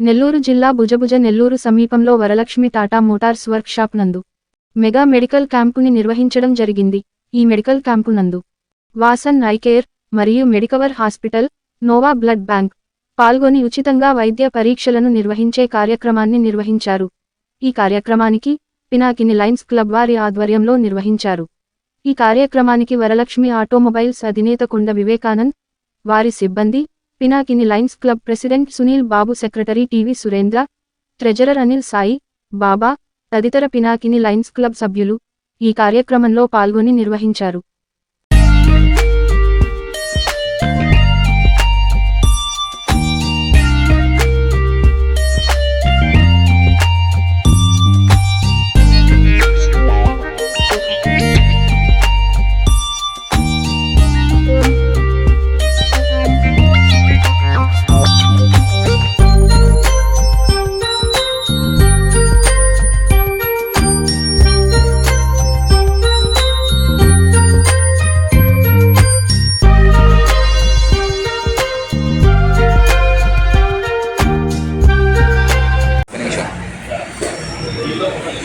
నెల్లూరు జిల్లా భుజభుజ నెల్లూరు సమీపంలో Varalakshmi Tata Motors work shop నందు మెగా మెడికల్ క్యాంపుని నిర్వహించడం జరిగింది. ఈ మెడికల్ క్యాంపు నందు వాసన్ ఐ కేర్ మరియు Medicover hospital, Noah blood bank పాల్గొని ఉచితంగా వైద్య పరీక్షలను నిర్వహించే కార్యక్రమాన్ని నిర్వహించారు. ఈ కార్యక్రమానికి పినాకిని లయన్స్ క్లబ్ వారి ఆధ్వర్యంలో నిర్వహించారు. ఈ కార్యక్రమానికి వరలక్ష్మి ఆటోమొబైల్స్ అధినేత కొండ వివేకానంద్, వారి సిబ్బంది, Pinakini lions club president Sunil Babu, secretary TV Surendra, treasurer Anil Sai, Baba తదితర పినాకిని లయన్స్ క్లబ్ సభ్యులు ఈ కార్యక్రమంలో పాల్గొని నిర్వహించారు.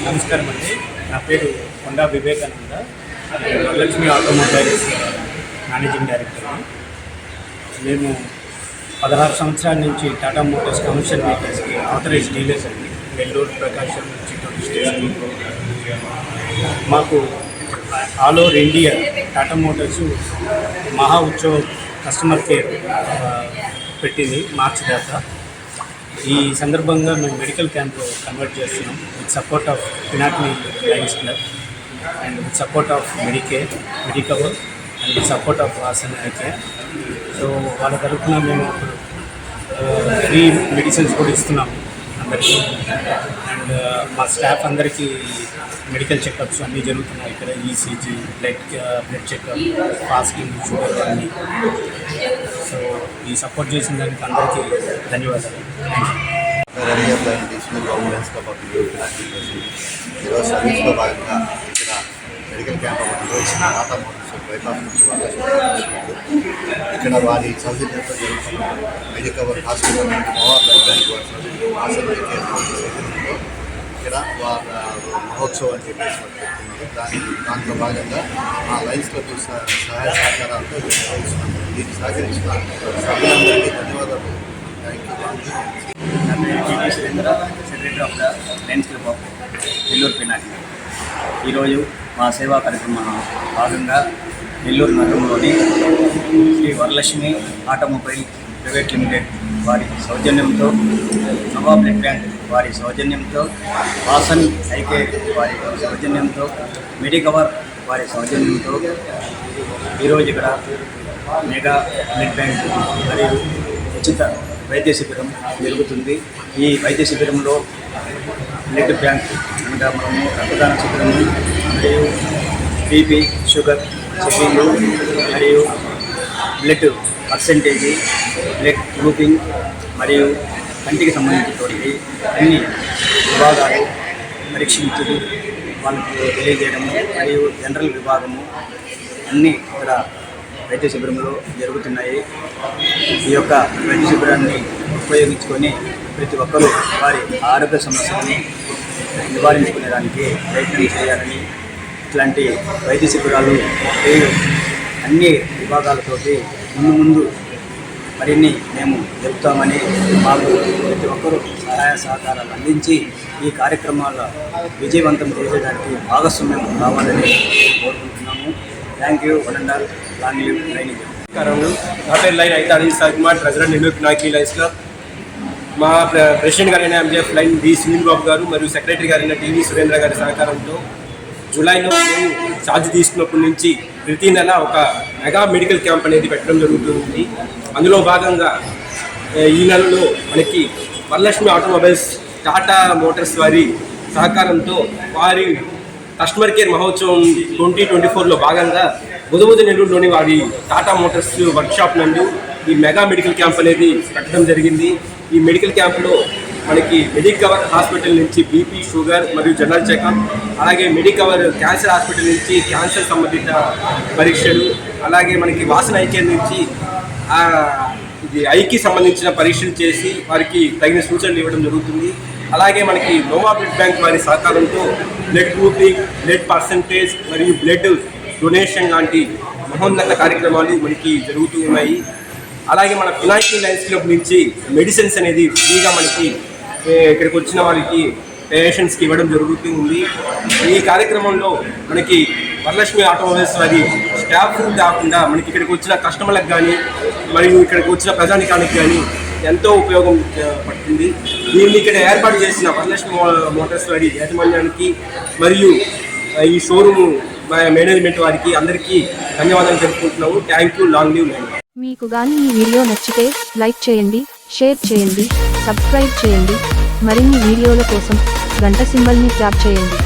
నమస్కారం అండి. నా పేరు Konda Vivekananda, Varalakshmi automobiles managing director. మేము 16 సంవత్సరాల నుంచి టాటా మోటార్స్ కమర్షియల్ వెహికల్స్కి ఆథరైజ్ డీలర్స్ అండి. నెల్లూరు, ప్రకాశం, చిత్తూరు స్టేషన్. మాకు all over India Tata motors Maha Utsav customer care పెట్టింది మార్చి దాకా. ఈ సందర్భంగా మేము మెడికల్ క్యాంప్ కన్వర్ట్ చేస్తున్నాం with support of Pinakini lions club and with support of Medicover and with support of Vasan I care. So వాళ్ళ తరఫున మేము ఫ్రీ మెడిసిన్స్ కూడా ఇస్తున్నాము అందరికీ. అండ్ మా స్టాఫ్ అందరికీ మెడికల్ చెకప్స్ అన్నీ జరుగుతున్నాయి ఇక్కడ. ECG, blood checkup, fasting, sugar అన్నీ. సో ఈ సపోర్ట్ చేసిన దానికి అందరికీ ధన్యవాదాలు. ఈరోజు సర్వీస్లో భాగంగా ఇక్కడ మెడికల్ క్యాంప్ నిర్వహించిన టాటా మోటార్స్ బైపాస్ నుంచి ఇక్కడ వారి సౌజన్యంతో జరుగుతున్న Medicover hospital Noah blood bank వారి సౌజన్యంలో వాసన్ ఐ కేర్ సౌజన్యంలో ఇక్కడ వారి మహోత్సవం అని చెప్పేసి దాంట్లో భాగంగా మా లయన్స్ క్లబ్ సహాయ సహకారాలతో నిర్వహిస్తున్నాం. దీన్ని సహకరించిన సభ్యులందరికీ ధన్యవాదాలు. Thank you. నా పేరు T V Surendra, secretary of the Lions Club of Nellore Pinakini. ఈరోజు మా సేవా కార్యక్రమంలో భాగంగా నెల్లూరు నగరంలోని Sri Varalakshmi automobile private limited వారి సౌజన్యంతో, నోవా బ్లడ్ బ్యాంక్ వారి సౌజన్యంతో, వాసన్ ఐ కేర్ వారి సౌజన్యంతో, మెడికవర్ వారి సౌజన్యంతో ఈరోజు ఇక్కడ మెగా బ్లడ్ బ్యాంక్ మరియు ఉచిత వైద్య శిబిరం జరుగుతుంది. ఈ వైద్య శిబిరంలో బ్లడ్ బ్యాంక్ అనగా మనము రక్తదాన శిబిరము మరియు బీపీ, షుగర్ చెకింగ్ మరియు బ్లడ్ పర్సెంటేజీ, బ్లడ్ గ్రూపింగ్ మరియు కంటికి సంబంధించినటువంటి అన్ని విభాగాలు పరీక్షించుడు వాళ్ళకు తెలియజేయడము మరియు జనరల్ విభాగము అన్నీ ఇక్కడ వైద్య శిబిరంలో జరుగుతున్నాయి. ఈ యొక్క వైద్య శిబిరాన్ని ఉపయోగించుకొని ప్రతి ఒక్కరూ వారి ఆరోగ్య సమస్యలను నివారించుకునేదానికి ప్రయత్నం చేయాలని, ఇట్లాంటి వైద్య శిబిరాలు అన్ని విభాగాలతోటి ముందు మరిన్ని మేము జరుపుతామని, మాకు ప్రతి ఒక్కరూ సహాయ సహకారాలు అందించి ఈ కార్యక్రమాల విజయవంతం చేసేదానికి భాగస్వామ్యం కావాలని కోరుకుంటున్నాము. Thank you. వరండాల్ లాంగ్ లివ్ లైనింగ్. నా పేరు లైన్ అయితే Anil Sai Kumar, president Nellore Pinakini lions club. మా ప్రెసిడెంట్ గారైన MGF lion D Sunil Babu గారు మరియు సెక్రటరీ గారైన టీవీ సురేంద్ర గారి సహకారంతో జూలైలో మేము ఛార్జ్ తీసుకున్నప్పటి నుంచి ప్రతి నెల ఒక మెగా మెడికల్ క్యాంప్ అనేది పెట్టడం జరుగుతుంది. అందులో భాగంగా ఈ నెలలో మనకి వరలక్ష్మి ఆటోమొబైల్స్ టాటా మోటార్స్ వారి సహకారంతో వారి కస్టమర్ కేర్ మహోత్సవం 2024లో భాగంగా భుజభుజ నెల్లూరులోని వారి టాటా మోటార్స్ వర్క్షాప్ నందు ఈ మెగా మెడికల్ క్యాంప్ అనేది పెట్టడం జరిగింది. ఈ మెడికల్ క్యాంప్లో మనకి మెడికవర్ హాస్పిటల్ నుంచి బీపీ, షుగర్ మరియు జనరల్ చెకప్, అలాగే మెడికవర్ క్యాన్సర్ హాస్పిటల్ నుంచి క్యాన్సర్ సంబంధిత పరీక్షలు, అలాగే మనకి వాసన్ ఐ కేర్ నుంచి ఇది ఐకి సంబంధించిన పరీక్షలు చేసి వారికి తగిన సూచనలు ఇవ్వడం జరుగుతుంది. అలాగే మనకి నోవా బ్లడ్ బ్యాంక్ వారి సహకారంతో బ్లడ్ గ్రూపింగ్, బ్లడ్ పర్సంటేజ్ మరియు బ్లడ్ డొనేషన్ లాంటి మహోన్నత కార్యక్రమాలు మనకి జరుగుతూ ఉన్నాయి. అలాగే మన పినాకిని లయన్స్ క్లబ్ నుంచి మెడిసిన్స్ అనేది ఫ్రీగా మనకి ఇక్కడికి వచ్చిన వారికి పేషెంట్స్కి ఇవ్వడం జరుగుతూ ఉంది. ఈ కార్యక్రమంలో మనకి వరలక్ష్మి ఆటోమొబైల్స్ వారి స్టాఫ్ కాకుండా మనకి ఇక్కడికి వచ్చిన కస్టమర్లకు కానీ మరియు ఇక్కడికి వచ్చిన ప్రజానికానికి కానీ ఎంతో ఉపయోగం పడుతుంది. దీన్ని ఇక్కడ ఏర్పాటు చేసిన వరలక్ష్మి మోటార్స్ వారి యాజమాన్యానికి మరియు ఈ షోరూమ్ మేనేజ్మెంట్ వారికి అందరికీ ధన్యవాదాలు తెలుపుకుంటున్నాము. Thank you. Long live lion. మీకు గాని ఈ వీడియో నచ్చితే లైక్ చేయండి, షేర్ చేయండి, సబ్స్క్రైబ్ చేయండి. మరిన్ని వీడియోల కోసం గంట సింబల్ని ట్యాప్ చేయండి.